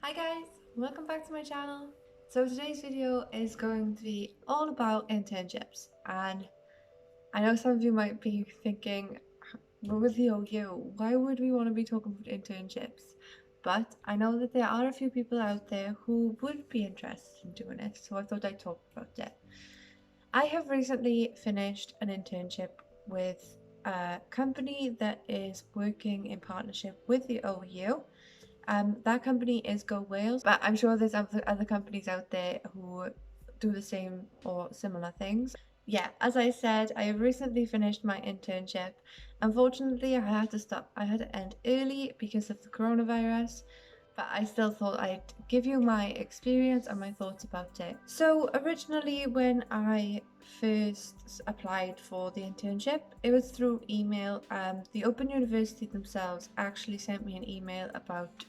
Hi guys, welcome back to my channel. So today's video is going to be all about internships, and I know some of you might be thinking, we're with the OU, why would we want to be talking about internships? But I know that there are a few people out there who would be interested in doing it, so I thought I'd talk about it. I have recently finished an internship with a company that is working in partnership with the OU. That company is Go Wales, but I'm sure there's other companies out there who do the same or similar things. Yeah, as I said, I have recently finished my internship. Unfortunately, I had to end early because of the coronavirus, but I still thought I'd give you my experience and my thoughts about it. So originally when I first applied for the internship, it was through email. The Open University themselves actually sent me an email about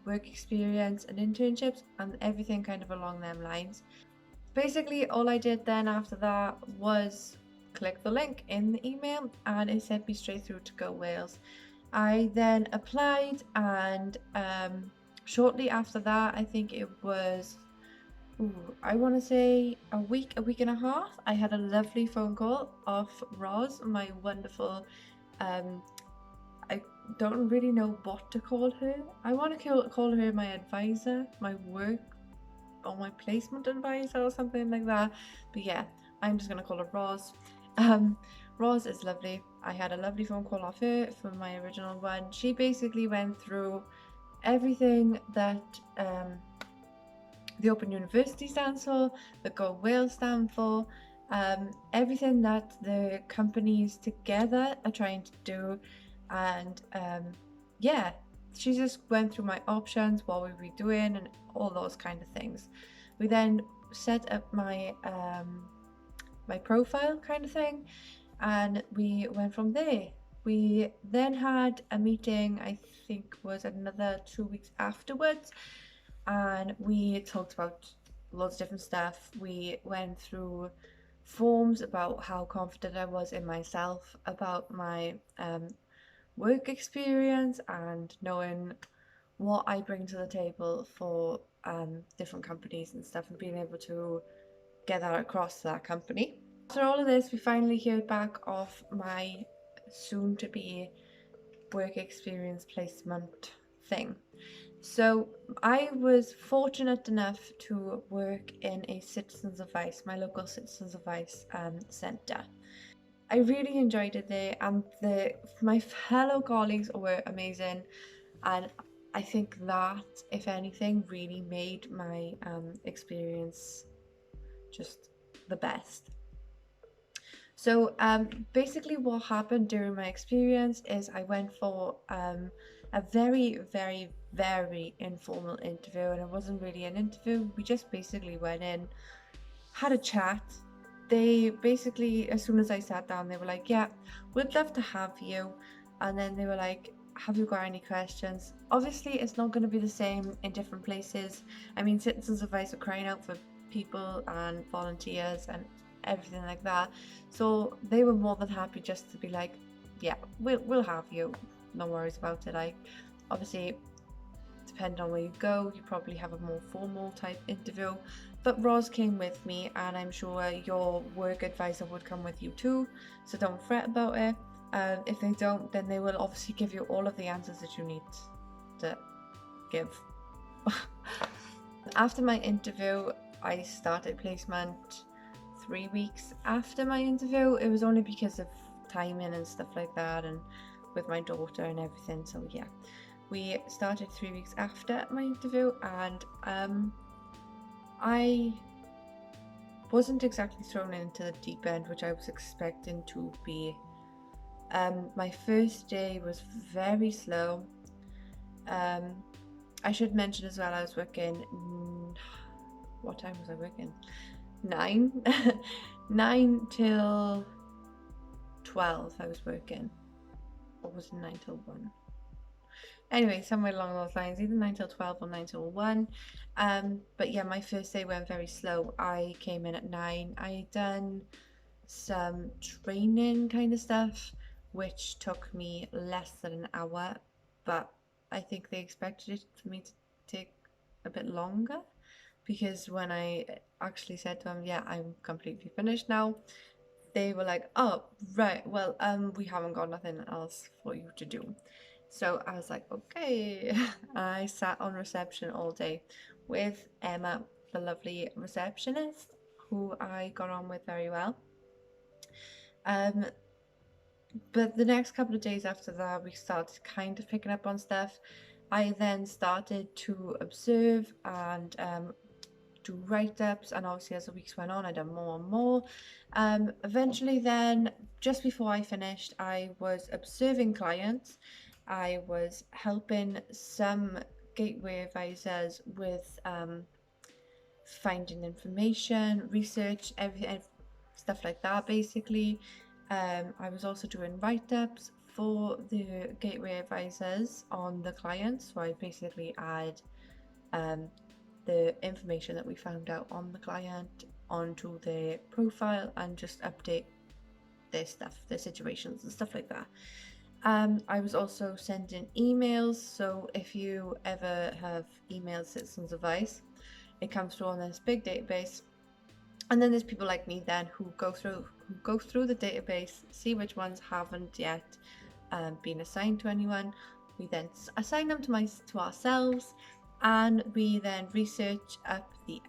work experience and internships and everything kind of along them lines. Basically, all I did then after that was click the link in the email and it sent me straight through to Go Wales. I then applied, and shortly after that, I think it was, I want to say a week and a half, I had a lovely phone call off Roz, my wonderful, I don't really know what to call her. I want to call her my advisor, my work or my placement advisor or something like that. But yeah, I'm just going to call her Roz. Um, Roz is lovely. I had a lovely phone call off her for my original one. She basically went through everything that the Open University stands for, the Go Wales stand for, everything that the companies together are trying to do. And yeah, she just went through my options, what we'd be doing, and all those kind of things. We then set up my my profile kind of thing, and we went from there. We then had a meeting, I think was another 2 weeks afterwards, and we talked about lots of different stuff. We went through forms about how confident I was in myself, about my work experience, and knowing what I bring to the table for different companies and stuff, and being able to get that across to that company. After all of this, we finally heard back off my soon to be work experience placement thing. So I was fortunate enough to work in a Citizens Advice, my local Citizens Advice centre. I really enjoyed it there, and my fellow colleagues were amazing, and I think that, if anything, really made my experience just the best. So basically what happened during my experience is I went for a very informal interview, and it wasn't really an interview. We just basically went in, had a chat. They basically, as soon as I sat down, they were like, yeah, we'd love to have you. And then they were like, have you got any questions? Obviously, it's not going to be the same in different places. I mean, Citizens Advice are crying out for people and volunteers and everything like that. So they were more than happy just to be like, yeah, we'll have you. No worries about it. Like, obviously, depending on where you go, you probably have a more formal type interview. But Roz came with me, and I'm sure your work advisor would come with you too, so don't fret about it. If they don't, then they will obviously give you all of the answers that you need to give. After my interview, I started placement 3 weeks after my interview. It was only because of timing and stuff like that, and with my daughter and everything. So yeah, we started 3 weeks after my interview, and I wasn't exactly thrown into the deep end, which I was expecting to be. My first day was very slow. I should mention as well, I was working. What time was I working? 9, 9 till 12. I was working, or was it 9 till 1? Anyway, somewhere along those lines, either 9 till 12 or 9 till 1. But yeah, my first day went very slow. I came in at 9. I had done some training kind of stuff, which took me less than an hour, but I think they expected it for me to take a bit longer, because when I actually said to them, yeah, I'm completely finished now, they were like, oh, right, well, we haven't got nothing else for you to do. So I was like, okay. I sat on reception all day with Emma, the lovely receptionist, who I got on with very well. Um, but the next couple of days after that, we started kind of picking up on stuff. I then started to observe and do write-ups, and obviously as the weeks went on, I done more and more. Eventually then, just before I finished, I was observing clients. I was helping some gateway advisors with finding information, research, everything, stuff like that, basically. I was also doing write-ups for the gateway advisors on the clients, so I basically add the information that we found out on the client onto their profile and just update their stuff, their situations and stuff like that. I was also sending emails, so if you ever have emailed citizens advice, it comes through on this big database, and then there's people like me then who go through the database, see which ones haven't yet been assigned to anyone. We then assign them to ourselves, and we then research up the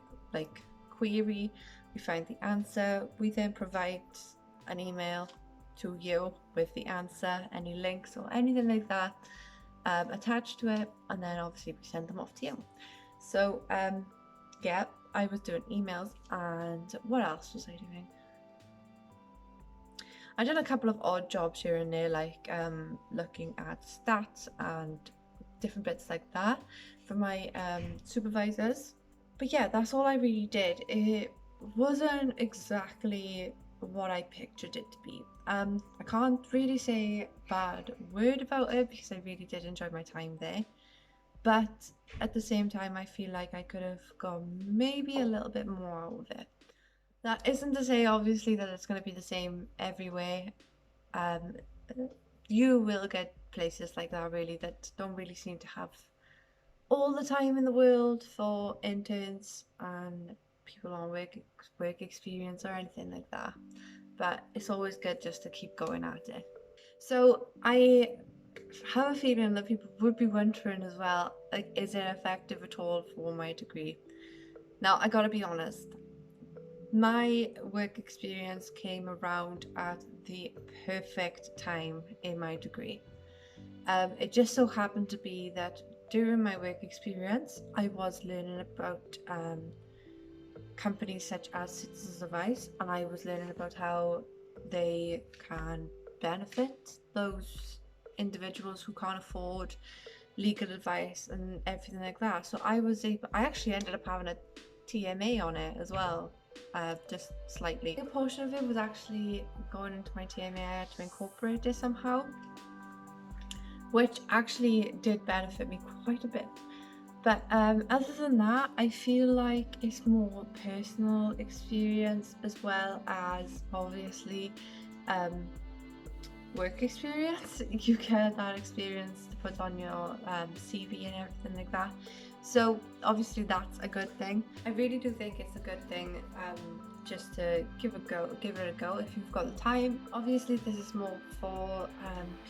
query. We find the answer. We then provide an email to you with the answer, any links or anything like that attached to it, and then obviously we send them off to you. So yeah, I was doing emails, and what else was I doing? I did a couple of odd jobs here and there, like looking at stats and different bits like that for my supervisors. But yeah, that's all I really did. It wasn't exactly what I pictured it to be. I can't really say a bad word about it because I really did enjoy my time there. But at the same time, I feel like I could have gone maybe a little bit more out of it. That isn't to say, obviously, that it's going to be the same everywhere. Um, you will get places like that, really, that don't really seem to have all the time in the world for interns and people on work experience or anything like that. But it's always good just to keep going at it. So I have a feeling that people would be wondering as well, like, is it effective at all for my degree? Now, I gotta be honest, my work experience came around at the perfect time in my degree. It just so happened to be that during my work experience, I was learning about companies such as Citizens Advice, and I was learning about how they can benefit those individuals who can't afford legal advice and everything like that. So I actually ended up having a TMA on it as well, just slightly. A portion of it was actually going into my TMA. I had to incorporate it somehow, which actually did benefit me quite a bit. But other than that, I feel like it's more personal experience as well as obviously work experience. You get that experience to put on your CV and everything like that. So obviously that's a good thing. I really do think it's a good thing just to give it a go if you've got the time. Obviously this is more for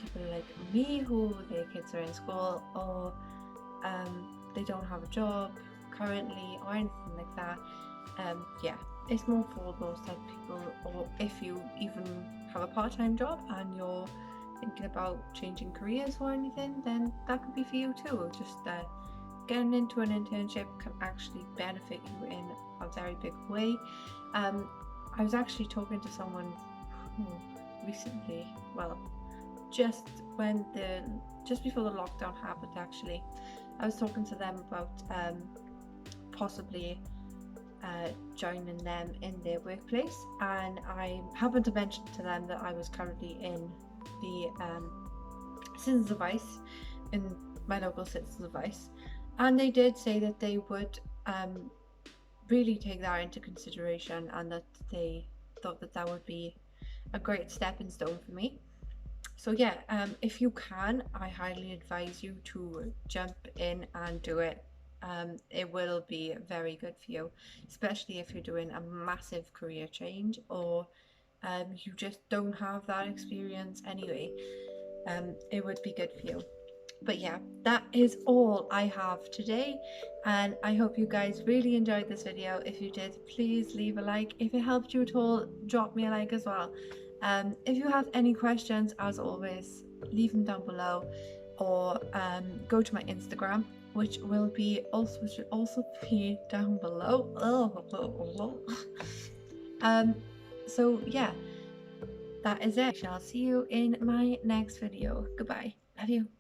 people like me who their kids are in school or they don't have a job currently or anything like that. Yeah, it's more for those type of people, or if you even have a part-time job and you're thinking about changing careers or anything, then that could be for you too. Just getting into an internship can actually benefit you in a very big way. I was actually talking to someone recently, well, just before the lockdown happened actually. I was talking to them about possibly joining them in their workplace, and I happened to mention to them that I was currently in the Citizens Advice, in my local Citizens Advice, and they did say that they would really take that into consideration and that they thought that that would be a great stepping stone for me. So yeah, if you can, I highly advise you to jump in and do it. it will be very good for you, especially if you're doing a massive career change, or you just don't have that experience anyway. It would be good for you. But yeah, that is all I have today, and I hope you guys really enjoyed this video. If you did, please leave a like. If it helped you at all, drop me a like as well. If you have any questions, as always, leave them down below, or go to my Instagram, which will should also be down below. So yeah, that is it. I shall see you in my next video. Goodbye. Love you.